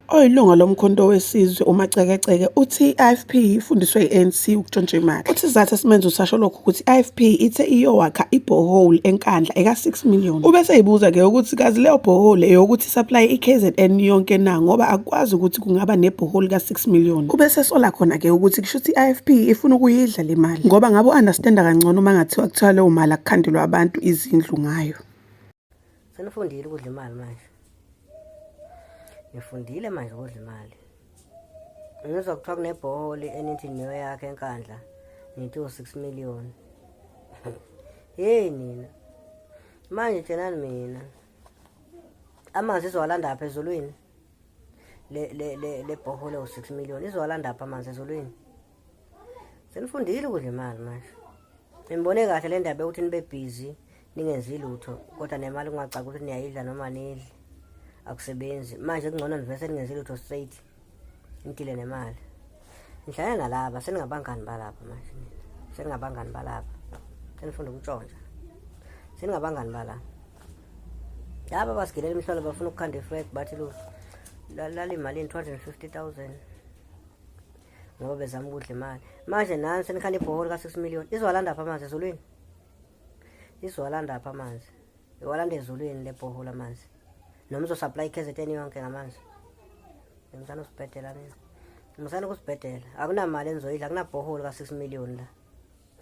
Oyilunga lomkhonto wesizwe uMacekeceke uthi iIFP ifundiswe iANC ukuntshontsha imali. Uthi izathu esimenza usasho lokho ukuthi iIFP ithe iyowakha ibhohole eNkandla eka-6 million. Ubese eyibuza-ke ukuthi kazi leyo bhohole eyokuthi supply iKZN yonke na ngoba akwazi ukuthi kungaba nebhohole ka-6 million. Ubese sola khona-ke ukuthi kusho ukuthi iIFP ifuna ukuyidla le mali ngoba ngabe u-understanda kangcono uma ngathiwa kuthiwa leyo mali akukhandelwa abantu izindlu ngayo. Senifundile ukudla imali manje. Ngifundile manje ukudla imali. Ngizwa kuthiwa kunebhohole enithi niyo yakhe eNkandla nithi 6 million. Hey nina. Manje tshenani mina. Amanzi izowalanda apha ezulwini. Le bhohole 6 million izowalanda apha amanzi ezulwini. Senifundile ukudla imali manje. Ngibone kahle le ndaba ukuthi nibe busy ningenzi lutho kodwa nemali kungacaka ukuthi niyayidla noma nidli. Akusebenzi manje kungcono nivese ningenzi lutho straight nitile nemali. Ngihlala nalaba seningabangani balapha manje. Seningabangani balapha. Senifunda ukuntshontsha. Seningabangani balapha. Laba basigilela imihlolo bafuna ukukhanda ifred bathi lo lali imali 250,000 ngoba bezama ukudla imali. Manje nani senikhanda ibhohole ka6 million izowalanda apha amanzi ezulwini. Izowalanda apha amanzi. Iwalanda ezulwini le bhohole amanzi. Noma uzosupply iKZN yonke ngamanzi. Ngimsana usibhedela nini? Ngimsana ukusibhedela. Akunamali enizoyidla, akunabhohole ka6 million la.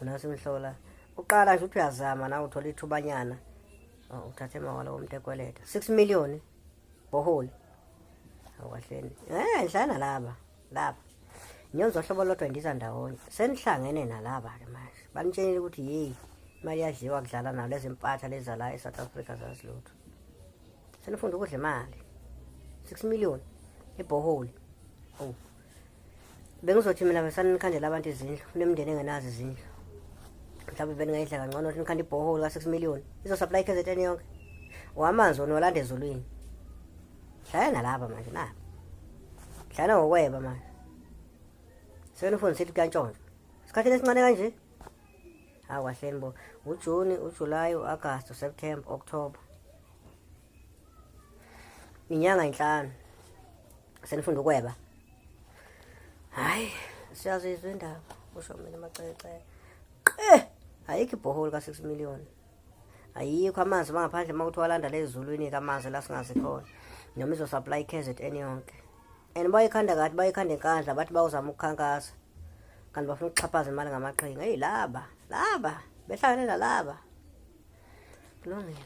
Unasi imhlola. Uqala nje uthi uyazama na uthola ithubanyana. Uthathe mawala womuntu ekweleta. 6 million bhohole. Awukahleni. Ngihlala laba. Nyonzo hlobo lodwa ndiza ndawonye. Senihlangene nalaba ke manje. Banitshenile ukuthi hey imali yadliwa kudlala nawo lezi impatha leza la eSouth Africa zasilutho. Senifunda ukudla imali 6 million ebhohole. Bengizothi mina besanikhandela abantu izindlu kunemndeni engenazi izindlu. Mhlawumbe beningayidla kangcono ukuthi nikhanda ibhohole ka6 million izosupply iKZN yonke. Wamanzi onolanda ezulwini. Hlala nalaba manje na. Hlala ngokweba manje. Senifunda sithi kantshontsha. Isikhathi lesincane kanje. Kahleni bo uJune, uJuly, uAugust, uSeptember, October. Inyanga 5 senifunda ukweba. Hayi siyazizwa indaba usho mina Macekeceke. Ayikho ibhohole ka6 million. Ayikho amanzi mangaphandle makuthi walanda lezulwini kamanzi la singazi khona. Noma izosupply iKZN yonke. And bayikhanda kathi bayikhanda eNkandla bathi bawuzama ukukhankasa. Kanti bafuna ukuxhaphaza imali ngamaqhinga. Hey laba behlangene nalaba. Kulungile.